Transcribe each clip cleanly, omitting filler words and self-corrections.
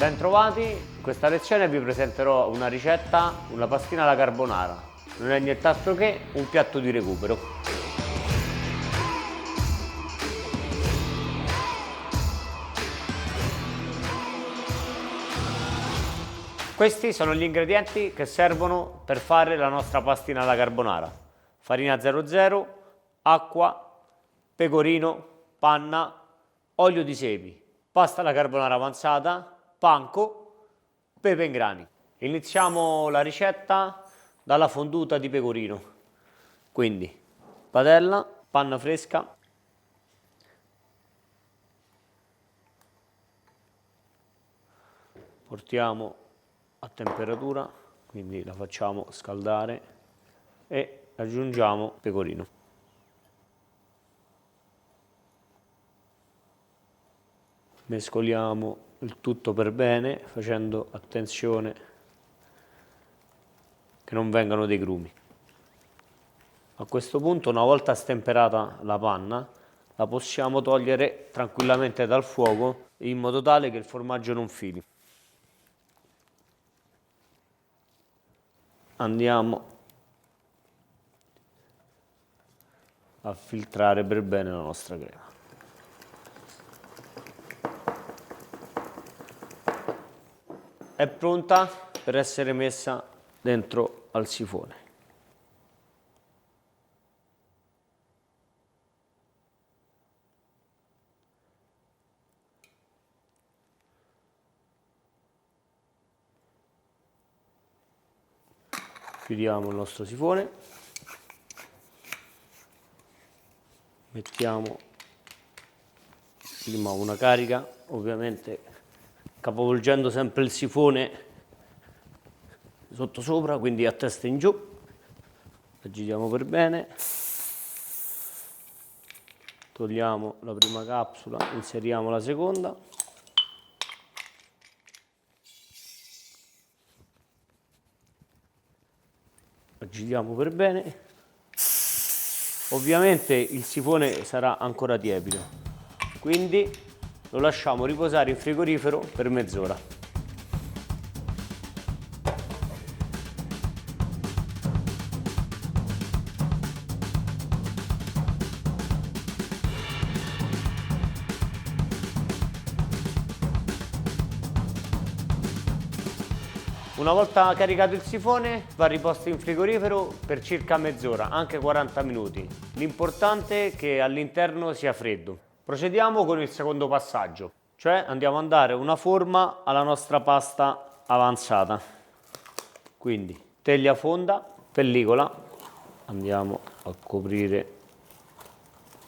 Bentrovati, in questa lezione vi presenterò una ricetta, una pastina alla carbonara. Non è nient'altro che un piatto di recupero. Questi sono gli ingredienti che servono per fare la nostra pastina alla carbonara. Farina 00, acqua, pecorino, panna, olio di sepi, pasta alla carbonara avanzata, panko, pepe in grani. Iniziamo la ricetta dalla fonduta di pecorino. Quindi padella, panna fresca, portiamo a temperatura, quindi la facciamo scaldare e aggiungiamo pecorino. Mescoliamo il tutto per bene, facendo attenzione che non vengano dei grumi. A questo punto, una volta stemperata la panna, la possiamo togliere tranquillamente dal fuoco in modo tale che il formaggio non fili. Andiamo a filtrare per bene la nostra crema. È pronta per essere messa dentro al sifone. Chiudiamo il nostro sifone, mettiamo prima una carica, ovviamente capovolgendo sempre il sifone sotto sopra, quindi a testa in giù, agitiamo per bene, togliamo la prima capsula, inseriamo la seconda, agitiamo per bene. Ovviamente il sifone sarà ancora tiepido, quindi lo lasciamo riposare in frigorifero per mezz'ora. Una volta caricato il sifone va riposto in frigorifero per circa mezz'ora, anche 40 minuti. L'importante è che all'interno sia freddo. Procediamo con il secondo passaggio, cioè andiamo a dare una forma alla nostra pasta avanzata. Quindi teglia fonda, pellicola, andiamo a coprire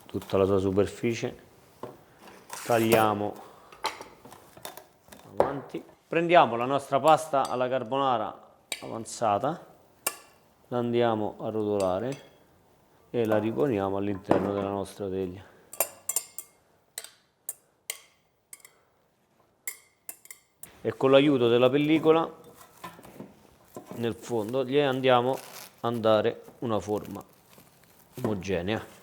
tutta la sua superficie, tagliamo avanti. Prendiamo la nostra pasta alla carbonara avanzata, la andiamo a rotolare e la riponiamo all'interno della nostra teglia. E con l'aiuto della pellicola nel fondo gli andiamo a dare una forma omogenea.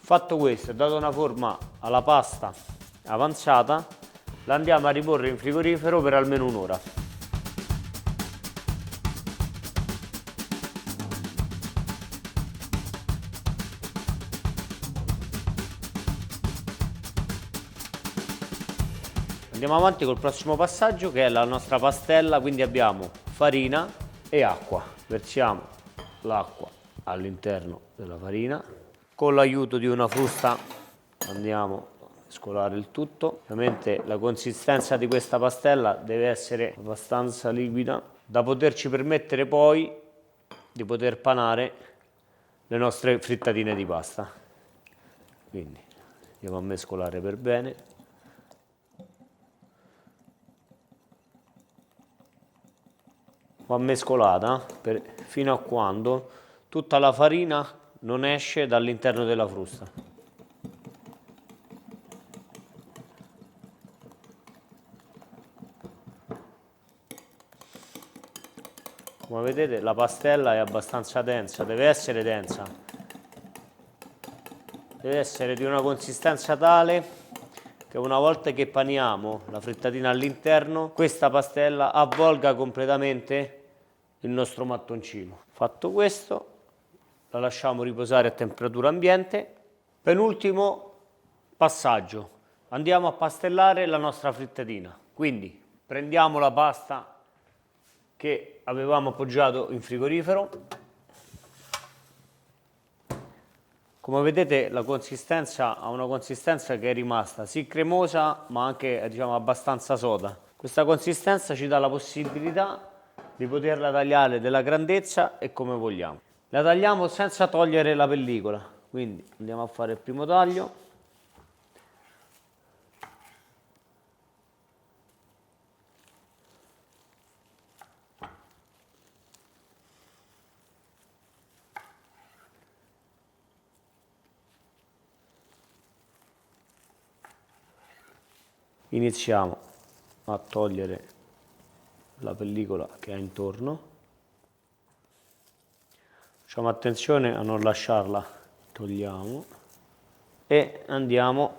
Fatto questo e dato una forma alla pasta avanzata, la andiamo a riporre in frigorifero per almeno un'ora. Andiamo avanti col prossimo passaggio, che è la nostra pastella, quindi abbiamo farina e acqua. Versiamo l'acqua all'interno della farina. Con l'aiuto di una frusta andiamo a mescolare il tutto. Ovviamente la consistenza di questa pastella deve essere abbastanza liquida da poterci permettere poi di poter panare le nostre frittatine di pasta. Quindi andiamo a mescolare per bene. Va mescolata fino a quando tutta la farina non esce dall'interno della frusta. Come vedete la pastella è abbastanza densa, deve essere densa. Deve essere di una consistenza tale che una volta che paniamo la frittatina all'interno, questa pastella avvolga completamente il nostro mattoncino. Fatto questo, la lasciamo riposare a temperatura ambiente. Penultimo passaggio, andiamo a pastellare la nostra frittatina. Quindi prendiamo la pasta che avevamo appoggiato in frigorifero. Come vedete la consistenza ha una consistenza che è rimasta sì cremosa ma anche diciamo abbastanza soda. Questa consistenza ci dà la possibilità di poterla tagliare della grandezza e come vogliamo. La tagliamo senza togliere la pellicola, quindi andiamo a fare il primo taglio. Iniziamo a togliere la pellicola che ha intorno. Facciamo attenzione a non lasciarla, togliamo e andiamo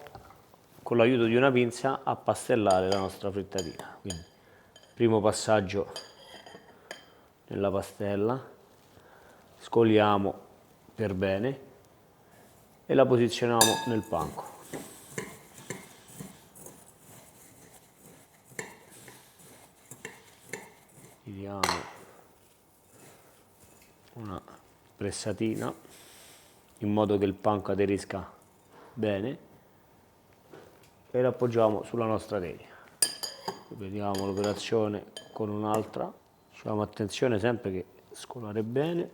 con l'aiuto di una pinza a pastellare la nostra frittatina. Quindi, primo passaggio nella pastella, scoliamo per bene e la posizioniamo nel panco. Diamo una pressatina in modo che il panco aderisca bene e lo appoggiamo sulla nostra teglia. Ripetiamo l'operazione con un'altra, facciamo attenzione sempre che scolare bene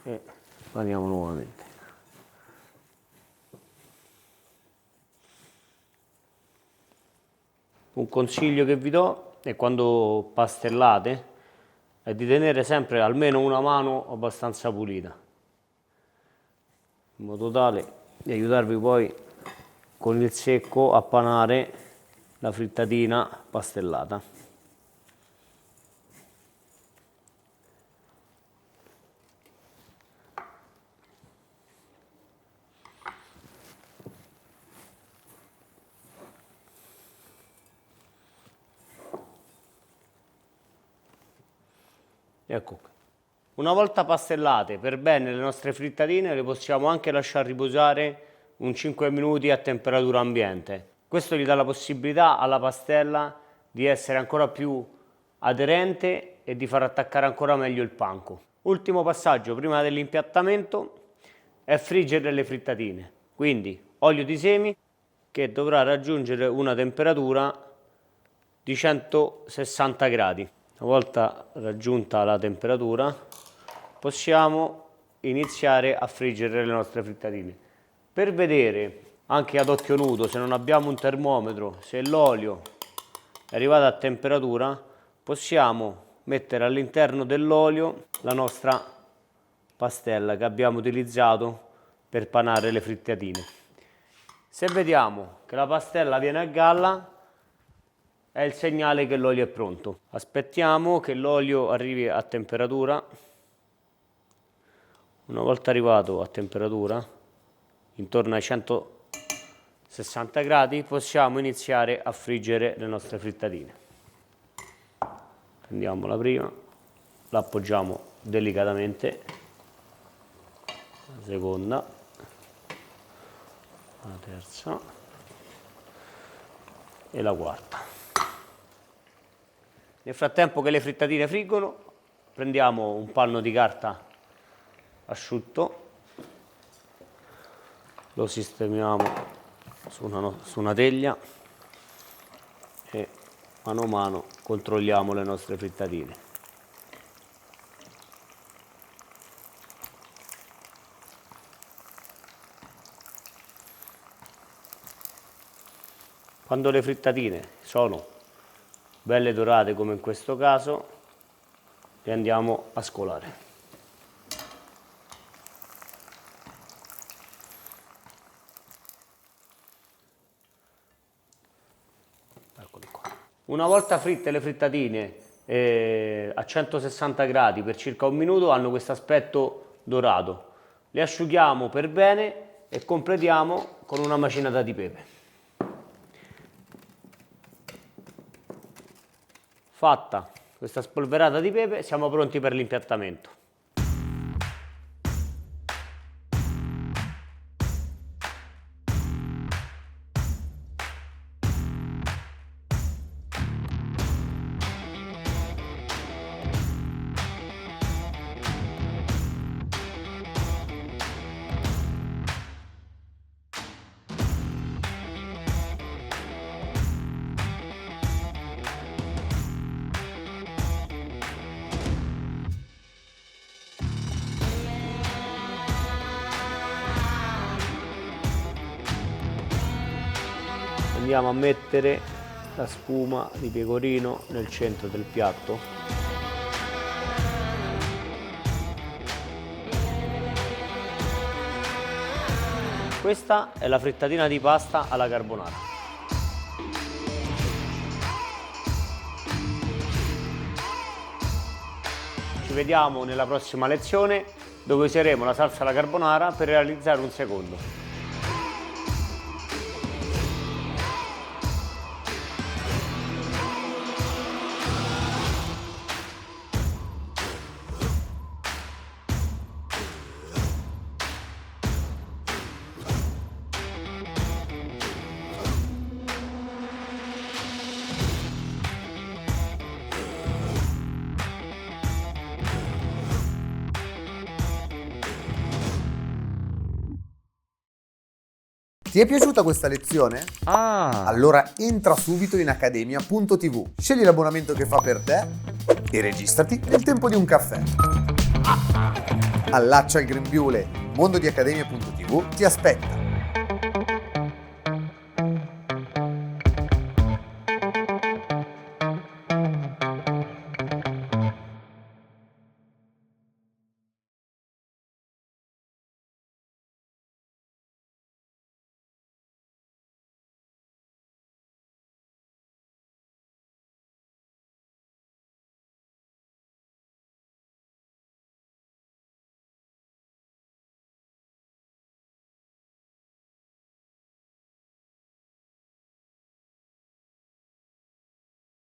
e paniamo nuovamente. Un consiglio che vi do è quando pastellate è di tenere sempre almeno una mano abbastanza pulita, in modo tale di aiutarvi poi con il secco a panare la frittatina pastellata. Ecco qui. Una volta pastellate per bene le nostre frittatine le possiamo anche lasciare riposare un 5 minuti a temperatura ambiente. Questo gli dà la possibilità alla pastella di essere ancora più aderente e di far attaccare ancora meglio il panco. Ultimo passaggio prima dell'impiattamento è friggere le frittatine. Quindi olio di semi che dovrà raggiungere una temperatura di 160 gradi. Una volta raggiunta la temperatura possiamo iniziare a friggere le nostre frittatine. Per vedere anche ad occhio nudo, se non abbiamo un termometro, se l'olio è arrivato a temperatura, possiamo mettere all'interno dell'olio la nostra pastella che abbiamo utilizzato per panare le frittatine. Se vediamo che la pastella viene a galla, è il segnale che l'olio è pronto. Aspettiamo che l'olio arrivi a temperatura. Una volta arrivato a temperatura, intorno ai 160 gradi, possiamo iniziare a friggere le nostre frittatine. Prendiamo la prima, la appoggiamo delicatamente, la seconda, la terza e la quarta. Nel frattempo che le frittatine friggono, prendiamo un panno di carta asciutto, lo sistemiamo su una teglia e mano a mano controlliamo le nostre frittatine. Quando le frittatine sono belle dorate come in questo caso, le andiamo a scolare. Eccoli qua. Una volta fritte le frittatine a 160 gradi per circa un minuto, hanno questo aspetto dorato. Le asciughiamo per bene e completiamo con una macinata di pepe. Fatta questa spolverata di pepe, siamo pronti per l'impiattamento. Andiamo a mettere la spuma di pecorino nel centro del piatto. Questa è la frittatina di pasta alla carbonara. Ci vediamo nella prossima lezione dove useremo la salsa alla carbonara per realizzare un secondo. Ti è piaciuta questa lezione? Ah! Allora entra subito in accademia.tv, scegli l'abbonamento che fa per te e registrati nel tempo di un caffè. Allaccia il grembiule, Mondo di Accademia.tv ti aspetta.